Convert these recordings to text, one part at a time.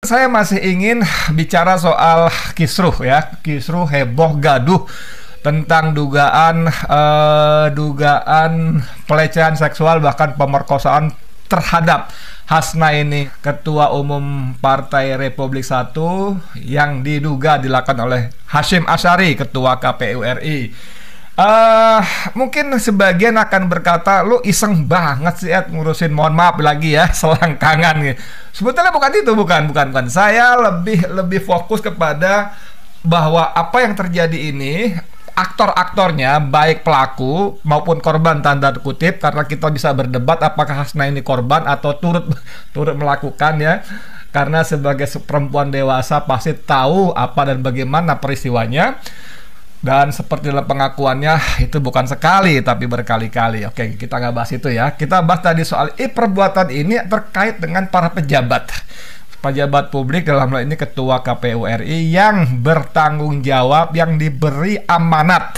Saya masih ingin bicara soal kisruh ya, kisruh heboh gaduh tentang dugaan pelecehan seksual bahkan pemerkosaan terhadap Hasna ini, Ketua Umum Partai Republik 1 yang diduga dilakukan oleh Hasyim Asyari, Ketua KPU RI. Mungkin sebagian akan berkata, lu iseng banget sih Ed ngurusin, mohon maaf lagi ya, selangkangan gitu. Sebetulnya bukan itu, bukan. Saya lebih fokus kepada bahwa apa yang terjadi ini, aktor-aktornya baik pelaku maupun korban tanda kutip, karena kita bisa berdebat apakah Hasna ini korban atau turut melakukan ya. Karena sebagai perempuan dewasa pasti tahu apa dan bagaimana peristiwanya. Dan seperti dalam pengakuannya, itu bukan sekali tapi berkali-kali. Oke, kita nggak bahas itu ya. Kita bahas tadi soal perbuatan ini terkait dengan para pejabat publik, dalam hal ini Ketua KPU RI yang bertanggung jawab, yang diberi amanat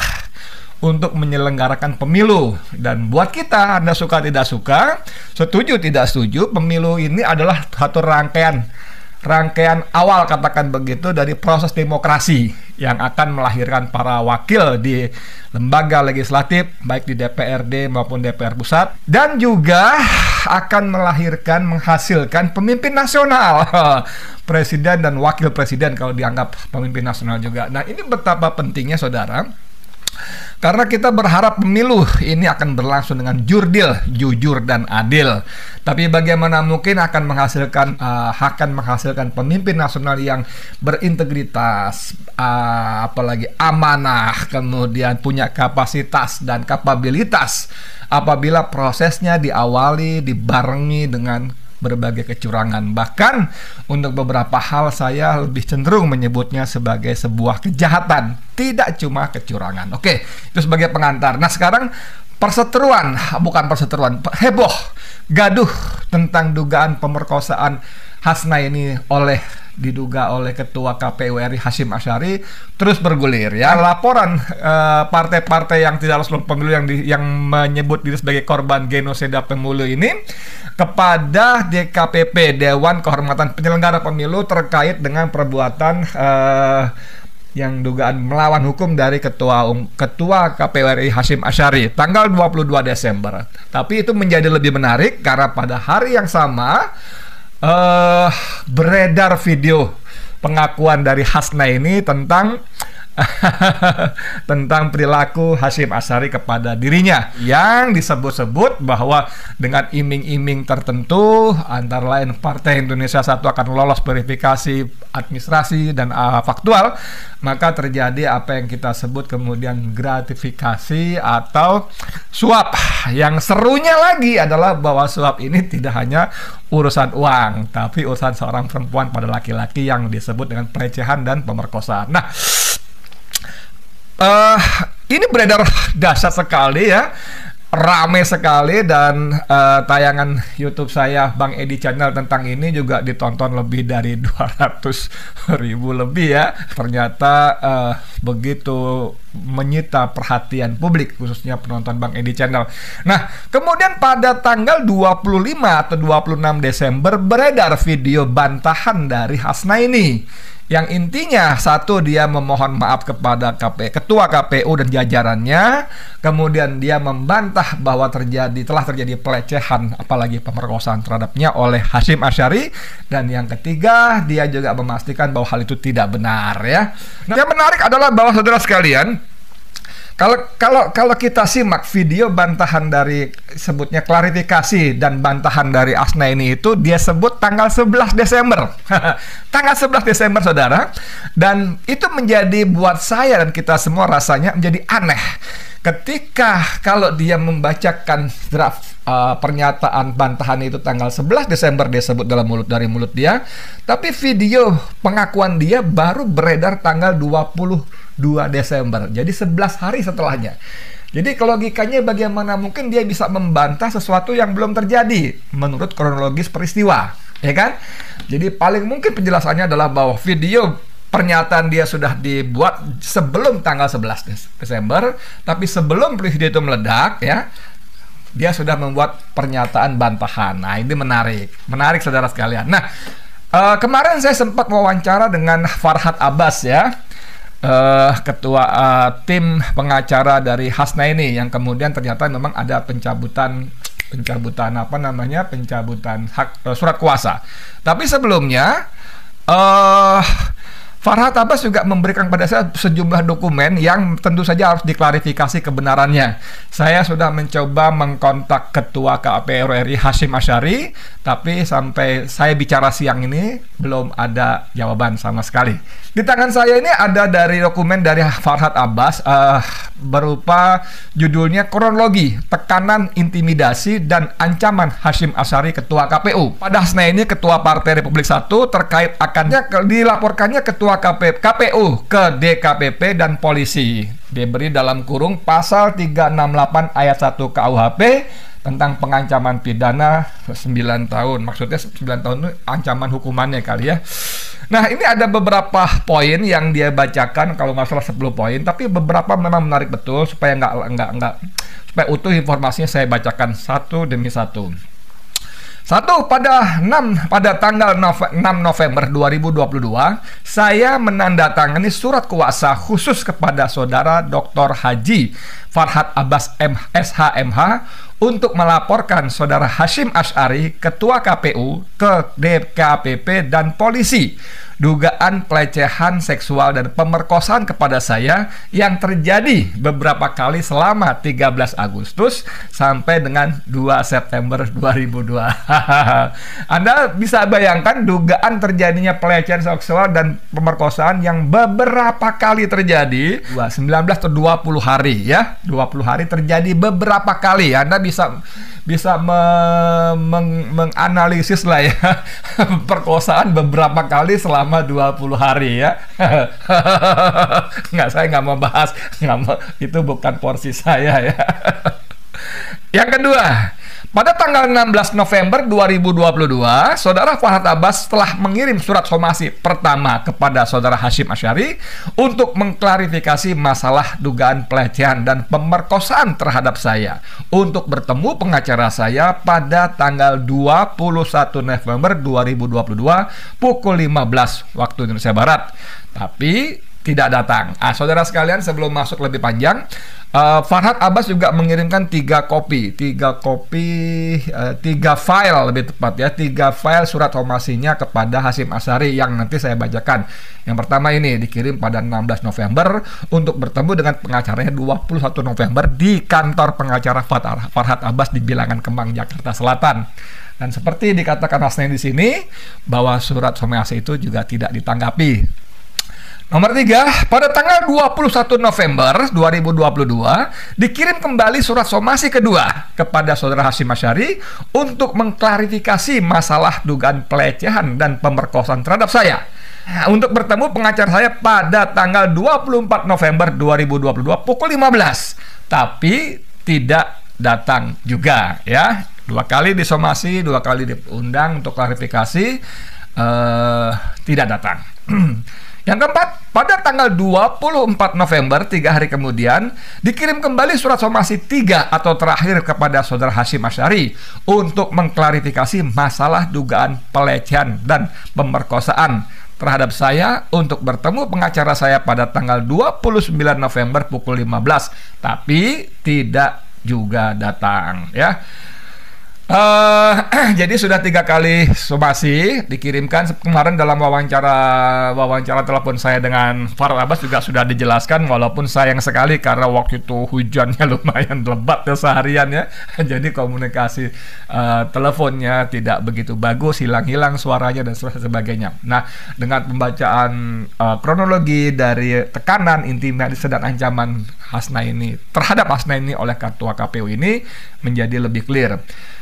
untuk menyelenggarakan pemilu. Dan buat kita, Anda suka tidak suka, setuju tidak setuju, pemilu ini adalah satu rangkaian awal, katakan begitu, dari proses demokrasi yang akan melahirkan para wakil di lembaga legislatif, baik di DPRD maupun DPR pusat, dan juga akan menghasilkan pemimpin nasional, presiden dan wakil presiden kalau dianggap pemimpin nasional juga. Nah, ini betapa pentingnya, saudara, karena kita berharap pemilu ini akan berlangsung dengan jurdil, jujur dan adil. Tapi bagaimana mungkin akan menghasilkan pemimpin nasional yang berintegritas, apalagi amanah, kemudian punya kapasitas dan kapabilitas, apabila prosesnya dibarengi dengan berbagai kecurangan. Bahkan untuk beberapa hal saya lebih cenderung menyebutnya sebagai sebuah kejahatan, tidak cuma kecurangan. Oke, itu sebagai pengantar. Nah, sekarang heboh gaduh tentang dugaan pemerkosaan Hasna ini diduga oleh Ketua KPU RI Hasyim Asyari terus bergulir ya. Laporan partai-partai yang tidak lolos pemilu yang menyebut diri sebagai korban genosida pemilu ini kepada DKPP, Dewan Kehormatan Penyelenggara Pemilu, terkait dengan perbuatan yang dugaan melawan hukum dari Ketua KPU RI Hasyim Asyari tanggal 22 Desember. Tapi itu menjadi lebih menarik karena pada hari yang sama beredar video pengakuan dari Hasna ini tentang perilaku Hasyim Asyari kepada dirinya, yang disebut-sebut bahwa dengan iming-iming tertentu, antara lain Partai Indonesia 1 akan lolos verifikasi administrasi dan faktual, maka terjadi apa yang kita sebut kemudian gratifikasi atau suap. Yang serunya lagi adalah bahwa suap ini tidak hanya urusan uang, tapi urusan seorang perempuan pada laki-laki yang disebut dengan pelecehan dan pemerkosaan. Nah, ini beredar dahsyat sekali ya, rame sekali, dan tayangan YouTube saya Bang Edi Channel tentang ini juga ditonton lebih dari 200.000 lebih ya. Ternyata begitu menyita perhatian publik, khususnya penonton Bang Edi Channel. Nah, kemudian pada tanggal 25 atau 26 Desember beredar video bantahan dari Hasna ini, yang intinya satu, dia memohon maaf kepada Ketua KPU dan jajarannya. Kemudian dia membantah bahwa telah terjadi pelecehan, apalagi pemerkosaan terhadapnya oleh Hasyim Asyari. Dan yang ketiga, dia juga memastikan bahwa hal itu tidak benar ya. Nah, yang menarik adalah bahwa saudara sekalian, Kalau kita simak video bantahan dari, sebutnya klarifikasi dan bantahan dari Hasna ini, itu dia sebut tanggal 11 Desember. Tanggal 11 Desember, saudara. Dan itu menjadi buat saya dan kita semua rasanya menjadi aneh. Ketika kalau dia membacakan draft pernyataan bantahan itu tanggal 11 Desember dia sebut dari mulut dia, tapi video pengakuan dia baru beredar tanggal 22 Desember. Jadi 11 hari setelahnya. Jadi logikanya bagaimana mungkin dia bisa membantah sesuatu yang belum terjadi menurut kronologis peristiwa, ya kan? Jadi paling mungkin penjelasannya adalah bahwa video pernyataan dia sudah dibuat sebelum tanggal 11 Desember, tapi sebelum video itu meledak ya, dia sudah membuat pernyataan bantahan. Nah, ini menarik saudara sekalian. Nah, Kemarin saya sempat wawancara dengan Farhad Abbas ya, ketua tim pengacara dari Hasnaini, yang kemudian ternyata memang ada pencabutan hak surat kuasa. Tapi sebelumnya Farhad Abbas juga memberikan pada saya sejumlah dokumen yang tentu saja harus diklarifikasi kebenarannya. Saya sudah mencoba mengkontak Ketua KPU RI Hasyim Asy'ari, tapi sampai saya bicara siang ini belum ada jawaban sama sekali. Di tangan saya ini ada dari dokumen dari Farhad Abbas, berupa judulnya kronologi tekanan, intimidasi, dan ancaman Hasyim Asy'ari Ketua KPU. Pada Hasnaini, Ketua Partai Republik 1, terkait akannya dilaporkannya Ketua KPU ke DKPP dan polisi. Diberi dalam kurung pasal 368 ayat 1 KUHP tentang pengancaman pidana 9 tahun. Maksudnya 9 tahun itu ancaman hukumannya kali ya. Nah, ini ada beberapa poin yang dia bacakan, kalau nggak salah 10 poin, tapi beberapa memang menarik betul. Supaya supaya utuh informasinya, saya bacakan satu demi satu. Pada tanggal 6 November 2022, saya menandatangani surat kuasa khusus kepada Saudara Dr. Haji Farhad Abbas SHMH untuk melaporkan Saudara Hasyim Asy'ari Ketua KPU ke DKPP dan polisi dugaan pelecehan seksual dan pemerkosaan kepada saya yang terjadi beberapa kali selama 13 Agustus sampai dengan 2 September 2002. Anda bisa bayangkan dugaan terjadinya pelecehan seksual dan pemerkosaan yang beberapa kali terjadi, 19 atau 20 hari ya, 20 hari terjadi beberapa kali. Anda bisa menganalisis lah ya, perkosaan beberapa kali selama 20 hari ya. Saya nggak mau bahas, itu bukan porsi saya ya. Yang kedua, pada tanggal 16 November 2022, Saudara Farhad Abbas telah mengirim surat somasi pertama kepada Saudara Hasyim Asy'ari untuk mengklarifikasi masalah dugaan pelecehan dan pemerkosaan terhadap saya untuk bertemu pengacara saya pada tanggal 21 November 2022 pukul 15 waktu Indonesia Barat. Tapi tidak datang. Saudara sekalian, sebelum masuk lebih panjang, Farhad Abbas juga mengirimkan 3 file lebih tepat ya, 3 file surat somasinya kepada Hasyim Asy'ari yang nanti saya bacakan. Yang pertama ini dikirim pada 16 November untuk bertemu dengan pengacaranya 21 November di kantor pengacara Farhad Abbas di Bilangan Kemang, Jakarta Selatan. Dan seperti dikatakan Hasnaini di sini, bahwa surat somasi itu juga tidak ditanggapi. Nomor 3, pada tanggal 21 November 2022 dikirim kembali surat somasi kedua kepada Saudara Hasyim Asy'ari untuk mengklarifikasi masalah dugaan pelecehan dan pemerkosaan terhadap saya. Untuk bertemu pengacara saya pada tanggal 24 November 2022 pukul 15. Tapi tidak datang juga ya. 2 kali disomasi, 2 kali diundang untuk klarifikasi, tidak datang. Yang keempat, pada tanggal 24 November, 3 hari kemudian, dikirim kembali surat somasi 3 atau terakhir kepada Saudara Hasyim Asy'ari untuk mengklarifikasi masalah dugaan pelecehan dan pemerkosaan terhadap saya untuk bertemu pengacara saya pada tanggal 29 November pukul 15, tapi tidak juga datang ya. Jadi sudah 3 kali somasi dikirimkan. Kemarin dalam wawancara telepon saya dengan Farhad Abbas juga sudah dijelaskan, walaupun sayang sekali karena waktu itu hujannya lumayan lebat ya seharian ya. Jadi komunikasi teleponnya tidak begitu bagus, hilang-hilang suaranya dan sebagainya. Nah, dengan pembacaan kronologi dari tekanan, intimidasi dan ancaman Hasnaini terhadap Hasnaini oleh Ketua KPU ini menjadi lebih clear.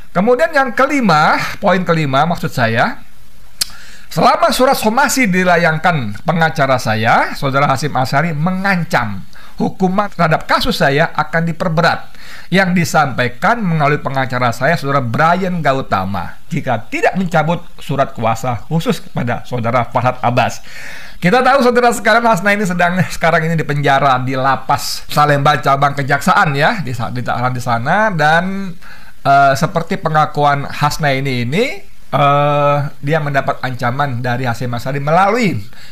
Kemudian yang kelima, poin kelima maksud saya, selama surat somasi dilayangkan pengacara saya, Saudara Hasyim Asy'ari mengancam hukuman terhadap kasus saya akan diperberat, yang disampaikan melalui pengacara saya, Saudara Brian Gautama, jika tidak mencabut surat kuasa khusus kepada Saudara Farhad Abbas. Kita tahu saudara sekalian, Hasnaini sekarang ini di penjara di lapas Salemba cabang kejaksaan ya, di sana, dan seperti pengakuan Hasnaini ini, dia mendapat ancaman dari Hasyim Asy'ari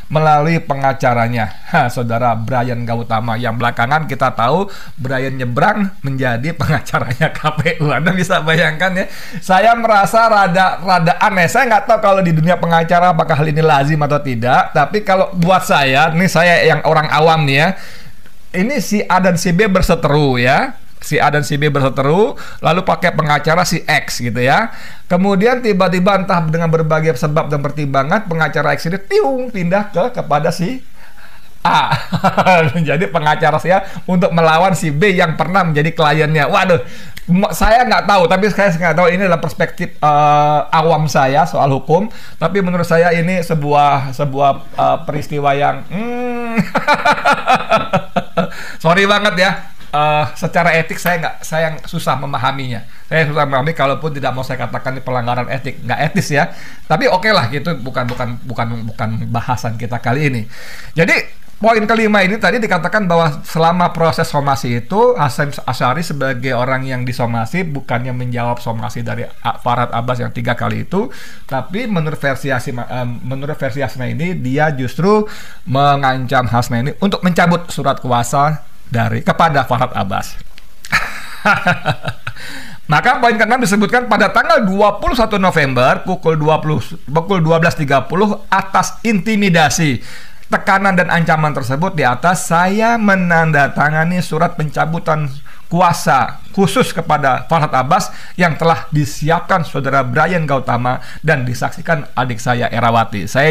melalui pengacaranya, saudara Brian Gautama, yang belakangan kita tahu Brian nyebrang menjadi pengacaranya KPU. Anda bisa bayangkan ya. Saya merasa rada aneh. Saya nggak tahu kalau di dunia pengacara apakah hal ini lazim atau tidak. Tapi kalau buat saya, nih saya yang orang awam nih ya, ini si A dan si B berseteru ya. Si A dan si B berseteru, lalu pakai pengacara si X gitu ya. Kemudian tiba-tiba entah dengan berbagai sebab dan pertimbangan, pengacara X ini pindah kepada si A. Menjadi pengacara saya untuk melawan si B yang pernah menjadi kliennya. Waduh, saya nggak tahu, tapi saya nggak tahu, ini adalah perspektif awam saya soal hukum. Tapi menurut saya ini sebuah peristiwa yang sorry banget ya. Secara etik saya susah memahaminya. Saya susah memahami, kalaupun tidak mau saya katakan ini pelanggaran etik, nggak etis ya. Tapi oke lah, gitu bukan bahasan kita kali ini. Jadi poin kelima ini tadi dikatakan bahwa selama proses somasi itu Hasyim Asy'ari sebagai orang yang disomasi bukannya menjawab somasi dari Farhad Abbas yang 3 kali itu, tapi menurut versi Hasna ini dia justru mengancam Hasna ini untuk mencabut surat kuasa kepada Farhad Abbas. Maka poin ke-6 disebutkan pada tanggal 21 November pukul 12.30 atas intimidasi, tekanan dan ancaman tersebut di atas, saya menandatangani surat pencabutan kuasa khusus kepada Farhad Abbas yang telah disiapkan saudara Brian Gautama dan disaksikan adik saya Erawati. Saya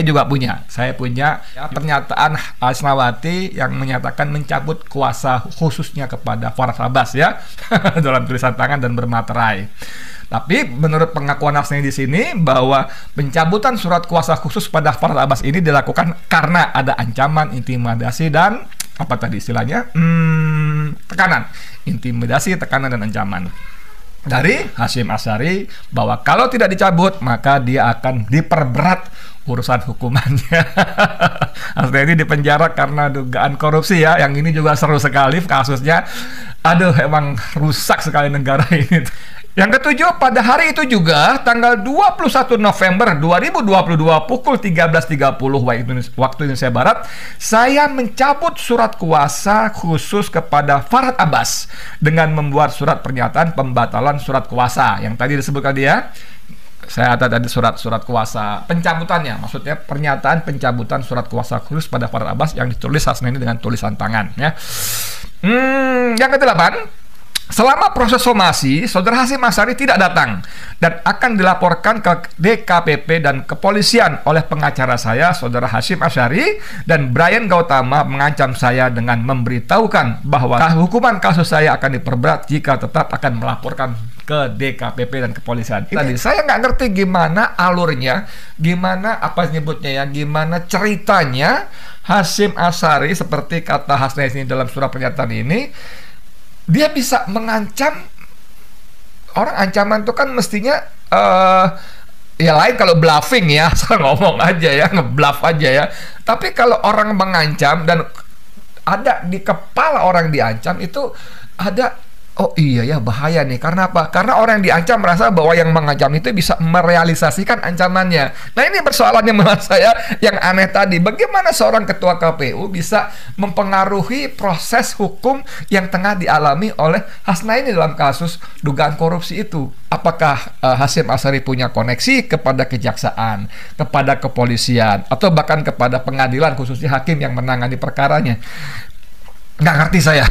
punya pernyataan Asnawati yang menyatakan mencabut kuasa khususnya kepada Farhad Abbas ya dalam tulisan tangan dan bermaterai. Tapi menurut pengakuan Hasna di sini bahwa pencabutan surat kuasa khusus pada Farhad Abbas ini dilakukan karena ada ancaman, intimidasi dan apa tadi istilahnya? Tekanan, intimidasi, tekanan dan ancaman dari Hasyim Asy'ari bahwa kalau tidak dicabut maka dia akan diperberat urusan hukumannya. Hasna ini dipenjara karena dugaan korupsi ya. Yang ini juga seru sekali kasusnya. Aduh, emang rusak sekali negara ini. Yang ketujuh, pada hari itu juga tanggal 21 November 2022 pukul 13.30 waktu Indonesia Barat, saya mencabut surat kuasa khusus kepada Farhad Abbas dengan membuat surat pernyataan pembatalan surat kuasa yang tadi disebutkan dia. Saya ada tadi surat kuasa pencabutannya, maksudnya pernyataan pencabutan surat kuasa khusus pada Farhad Abbas yang ditulis Hasna ini dengan tulisan tangan ya. Yang ke-8, selama proses somasi, saudara Hasyim Asy'ari tidak datang dan akan dilaporkan ke DKPP dan kepolisian oleh pengacara saya, saudara Hasyim Asy'ari, dan Brian Gautama mengancam saya dengan memberitahukan bahwa hukuman kasus saya akan diperberat jika tetap akan melaporkan ke DKPP dan kepolisian. Tadi saya nggak ngerti gimana alurnya, gimana gimana ceritanya Hasyim Asy'ari, seperti kata Hasna ini dalam surat pernyataan ini, dia bisa mengancam orang. Ancaman itu kan mestinya ya lain kalau bluffing ya, asal ngomong aja ya, ngebluff aja ya. Tapi kalau orang mengancam dan ada di kepala orang diancam itu ada, oh iya ya, bahaya nih. Karena apa? Karena orang yang diancam merasa bahwa yang mengancam itu bisa merealisasikan ancamannya. Nah, ini persoalannya menurut saya yang aneh tadi. Bagaimana seorang ketua KPU bisa mempengaruhi proses hukum yang tengah dialami oleh Hasna ini dalam kasus dugaan korupsi itu? Apakah Hasyim Asy'ari punya koneksi kepada kejaksaan, kepada kepolisian, atau bahkan kepada pengadilan, khususnya hakim yang menangani perkaranya? Nggak ngerti saya.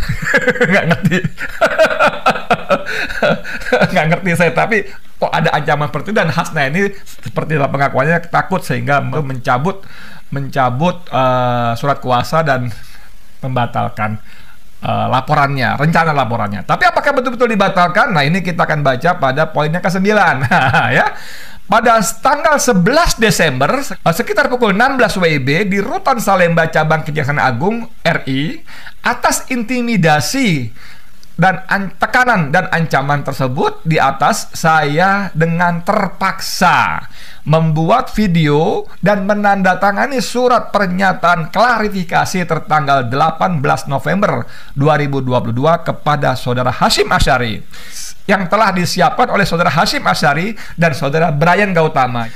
Nggak ngerti saya, tapi kok ada ancaman seperti itu, dan Hasna ini seperti dalam pengakuannya takut sehingga mencabut surat kuasa dan membatalkan rencana laporannya. Tapi apakah betul-betul dibatalkan? Nah, ini kita akan baca pada poinnya ke-9 ya. Pada tanggal 11 Desember sekitar pukul 16 WIB di Rutan Salemba Cabang Kejaksaan Agung RI, atas intimidasi dan tekanan dan ancaman tersebut di atas, saya dengan terpaksa membuat video dan menandatangani surat pernyataan klarifikasi tertanggal 18 November 2022 kepada Saudara Hasyim Asy'ari yang telah disiapkan oleh Saudara Hasyim Asy'ari dan Saudara Brian Gautama,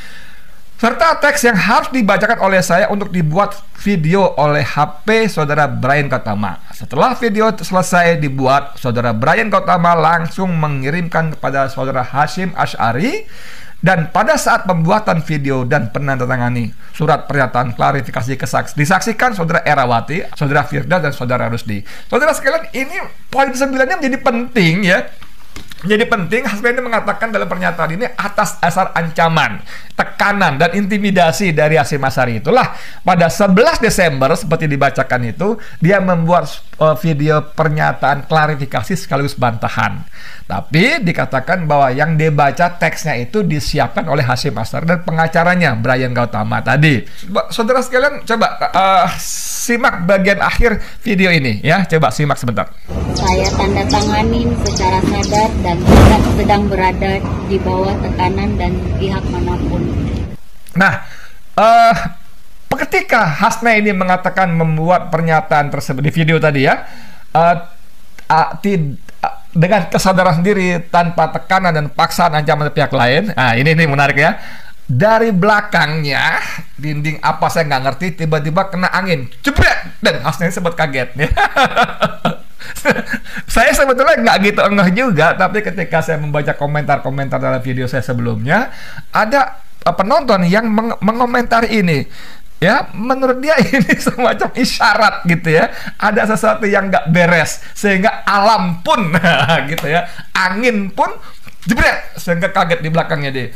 serta teks yang harus dibacakan oleh saya untuk dibuat video oleh HP Saudara Brian Gautama. Setelah video selesai dibuat, Saudara Brian Gautama langsung mengirimkan kepada Saudara Hasyim Asy'ari, dan pada saat pembuatan video dan penandatangani surat pernyataan klarifikasi disaksikan Saudara Erawati, Saudara Firda, dan Saudara Rusdi. Saudara sekalian, ini poin 9-nya menjadi penting ya. Jadi penting, Hasnaini mengatakan dalam pernyataan ini atas dasar ancaman, tekanan, dan intimidasi dari Hasyim Asy'ari. Itulah pada 11 Desember seperti dibacakan itu, dia membuat video pernyataan klarifikasi sekaligus bantahan. Tapi dikatakan bahwa yang dibaca teksnya itu disiapkan oleh Hasyim Asy'ari dan pengacaranya Brian Gautama tadi. Saudara sekalian, coba simak bagian akhir video ini ya. Coba simak sebentar. Saya tanda tanganin secara sadar dan tidak sedang berada di bawah tekanan dan pihak manapun. Nah, ketika Hasnaini mengatakan membuat pernyataan tersebut di video tadi ya, dengan kesadaran sendiri tanpa tekanan dan paksaan ancaman dari pihak lain. Nah, ini menarik ya. Dari belakangnya, dinding apa saya nggak ngerti, tiba-tiba kena angin, jebret, dan Hasnaini sempat kaget ya. Saya sebetulnya nggak gitu ngeh juga, tapi ketika saya membaca komentar-komentar dalam video saya sebelumnya, ada penonton yang mengomentari ini. Ya, menurut dia ini semacam isyarat gitu ya. Ada sesuatu yang nggak beres, sehingga alam pun gitu ya, angin pun jebret, sehingga kaget di belakangnya dia.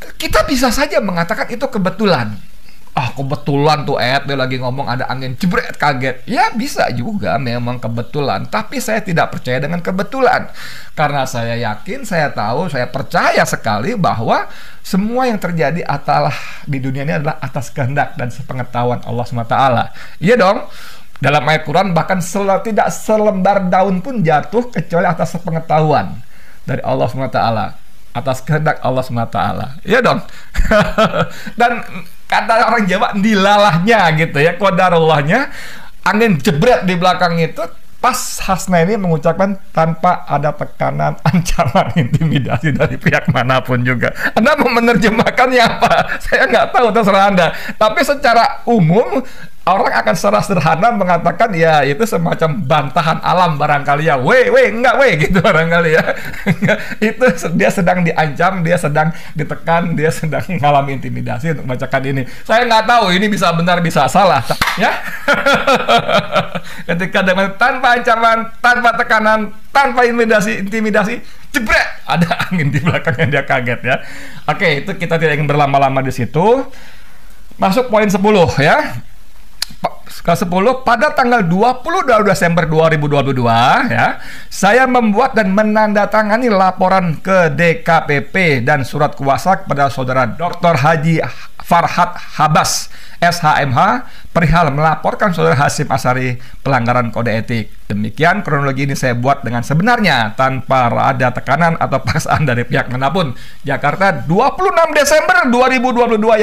Kita bisa saja mengatakan itu kebetulan. Kebetulan tuh dia lagi ngomong ada angin jebret, kaget. Ya bisa juga memang kebetulan, tapi saya tidak percaya dengan kebetulan. Karena saya yakin, saya tahu, saya percaya sekali bahwa semua yang terjadi di dunia ini adalah atas kehendak dan sepengetahuan Allah SWT. Iya dong. Dalam ayat Quran bahkan tidak selembar daun pun jatuh kecuali atas sepengetahuan dari Allah SWT, atas kehendak Allah SWT. Iya dong. Dan kata orang Jawa, dilalahnya gitu ya, qadarullahnya, angin jebret di belakang itu pas Hasnaini mengucapkan tanpa ada tekanan, ancaman, intimidasi dari pihak manapun juga. Anda mau menerjemahkannya apa? Saya nggak tahu, terserah Anda. Tapi secara umum orang akan secara sederhana mengatakan ya itu semacam bantahan alam barangkali ya. Enggak gitu barangkali ya. Itu dia sedang diancam, dia sedang ditekan, dia sedang mengalami intimidasi untuk membacakan ini. Saya nggak tahu ini bisa benar bisa salah ya. Ketika dengan tanpa ancaman, tanpa tekanan, tanpa intimidasi, jebret, ada angin di belakangnya, dia kaget ya. Oke, itu kita tidak ingin berlama-lama di situ. Masuk poin 10 ya. Ke-10, pada tanggal 22 Desember 2022 ya, saya membuat dan menandatangani laporan ke DKPP dan surat kuasa kepada Saudara Dr. Haji Farhat Habas SHMH perihal melaporkan Saudara Hasyim Asy'ari pelanggaran kode etik. Demikian kronologi ini saya buat dengan sebenarnya tanpa ada tekanan atau paksaan dari pihak manapun. Jakarta, 26 Desember 2022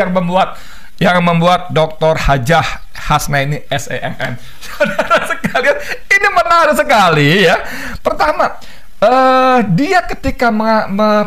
yang membuat Dr. Hajah Hasnaini SEMM. Saudara sekalian, ini menarik sekali ya. Pertama, dia ketika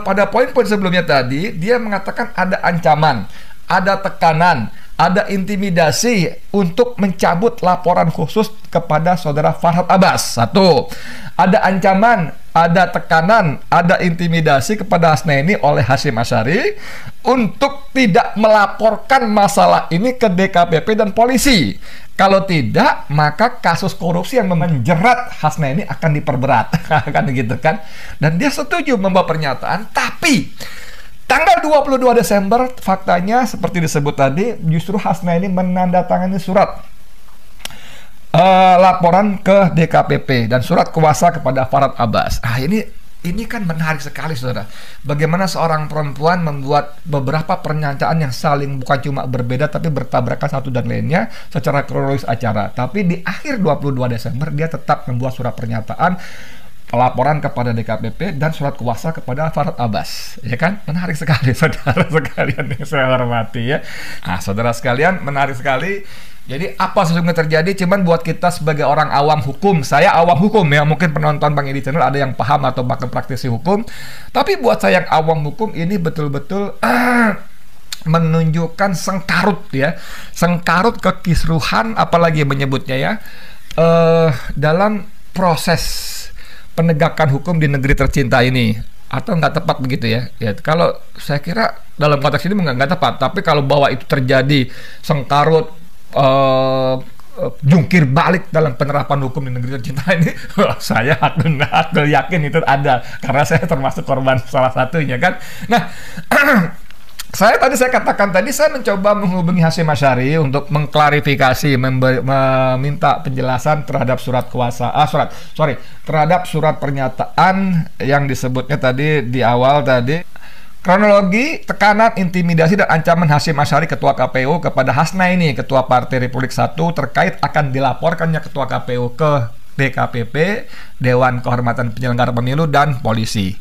pada poin-poin sebelumnya tadi, dia mengatakan ada ancaman, ada tekanan, ada intimidasi untuk mencabut laporan khusus kepada Saudara Farhat Abbas. Satu, ada ancaman, ada tekanan, ada intimidasi kepada Hasnaini oleh Hasyim Asy'ari untuk tidak melaporkan masalah ini ke DKPP dan polisi. Kalau tidak, maka kasus korupsi yang menjerat Hasnaini akan diperberat. Kan gitu kan? Dan dia setuju membawa pernyataan, tapi tanggal 22 Desember faktanya seperti disebut tadi, justru Hasnaini menandatangani surat laporan ke DKPP dan surat kuasa kepada Farhat Abbas. Ini kan menarik sekali, saudara. Bagaimana seorang perempuan membuat beberapa pernyataan yang saling bukan cuma berbeda tapi bertabrakan satu dan lainnya secara kronologis acara. Tapi di akhir 22 Desember dia tetap membuat surat pernyataan laporan kepada DKPP dan surat kuasa kepada Farhad Abbas, ya kan? Menarik sekali, saudara sekalian yang saya hormati ya. Nah, saudara sekalian, menarik sekali. Jadi apa sesungguhnya terjadi? Cuman buat kita sebagai orang awam hukum, saya awam hukum ya, mungkin penonton Bang Edi Channel ada yang paham atau bahkan praktisi hukum. Tapi buat saya yang awam hukum ini betul-betul menunjukkan sengkarut ya, sengkarut kekisruhan, apalagi menyebutnya ya, dalam proses penegakan hukum di negeri tercinta ini, atau nggak tepat begitu ya? Ya, kalau saya kira dalam konteks ini nggak tepat. Tapi kalau bahwa itu terjadi sengkarut, jungkir balik dalam penerapan hukum di negeri tercinta ini, saya aku yakin itu ada, karena saya termasuk korban salah satunya kan. Nah. Saya katakan tadi saya mencoba menghubungi Hasyim Asy'ari untuk mengklarifikasi, meminta penjelasan terhadap terhadap surat pernyataan yang disebutnya tadi di awal tadi, kronologi tekanan, intimidasi dan ancaman Hasyim Asy'ari Ketua KPU kepada Hasnaini Ketua Partai Republik 1 terkait akan dilaporkannya Ketua KPU ke DKPP, Dewan Kehormatan Penyelenggara Pemilu, dan polisi.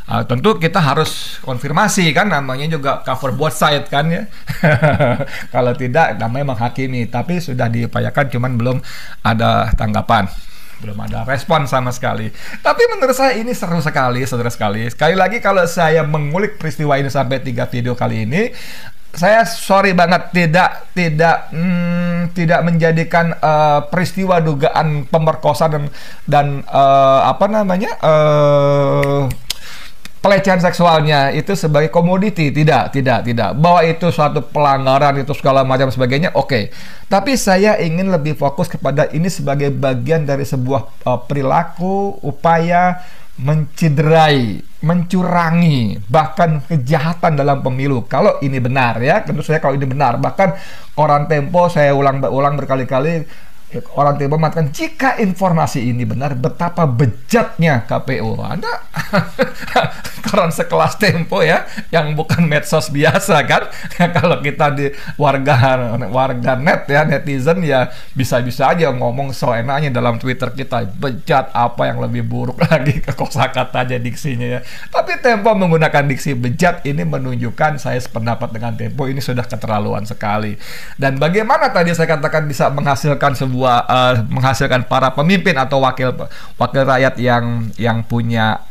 Tentu kita harus konfirmasi kan, namanya juga cover both side kan ya. Kalau tidak namanya menghakimi, tapi sudah diupayakan cuman belum ada tanggapan, belum ada respon sama sekali. Tapi menurut saya ini seru sekali, saudara sekali. Sekali lagi kalau saya mengulik peristiwa ini sampai 3 video kali ini, saya sorry banget tidak menjadikan peristiwa dugaan pemerkosaan dan pelecehan seksualnya itu sebagai komoditi, tidak. Bahwa itu suatu pelanggaran itu segala macam sebagainya, oke. Tapi saya ingin lebih fokus kepada ini sebagai bagian dari sebuah perilaku, upaya menciderai, mencurangi, bahkan kejahatan dalam pemilu. Kalau ini benar ya, tentu saya kalau ini benar. Bahkan koran Tempo, saya ulang berkali-kali, orang Tempo mengatakan jika informasi ini benar, betapa bejatnya KPU. Anda koran sekelas Tempo ya, yang bukan medsos biasa kan. Kalau kita di warga net ya, netizen ya bisa-bisa aja ngomong seenaknya dalam Twitter kita. Bejat, apa yang lebih buruk lagi ke kosakatanya, diksinya ya. Tapi Tempo menggunakan diksi bejat ini menunjukkan saya sependapat dengan Tempo, ini sudah keterlaluan sekali. Dan bagaimana tadi saya katakan bisa menghasilkan para pemimpin atau wakil rakyat yang punya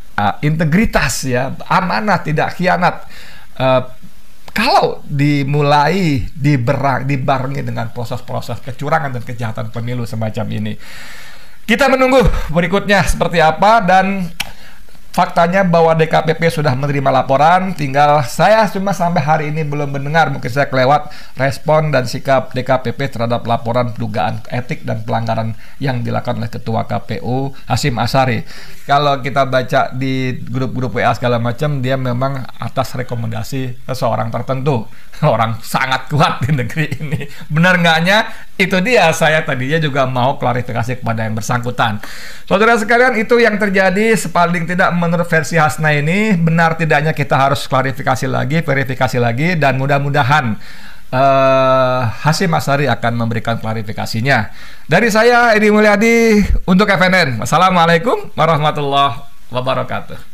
integritas ya, amanah, tidak khianat, kalau dimulai dibarengi dengan proses-proses kecurangan dan kejahatan pemilu semacam ini. Kita menunggu berikutnya seperti apa, dan faktanya bahwa DKPP sudah menerima laporan, tinggal saya cuma sampai hari ini belum mendengar, mungkin saya kelewat respon dan sikap DKPP terhadap laporan dugaan etik dan pelanggaran yang dilakukan oleh Ketua KPU Hasyim Asy'ari. Kalau kita baca di grup-grup WA segala macam, dia memang atas rekomendasi seseorang tertentu, orang sangat kuat di negeri ini. Benar enggaknya? Itu dia, saya tadinya juga mau klarifikasi kepada yang bersangkutan. Saudara sekalian, itu yang terjadi. Paling tidak menurut versi Hasnaini, benar tidaknya kita harus klarifikasi lagi, verifikasi lagi, dan mudah-mudahan Hasyim Asy'ari akan memberikan klarifikasinya. Dari saya, Edi Mulyadi, untuk FNN. Wassalamualaikum warahmatullahi wabarakatuh.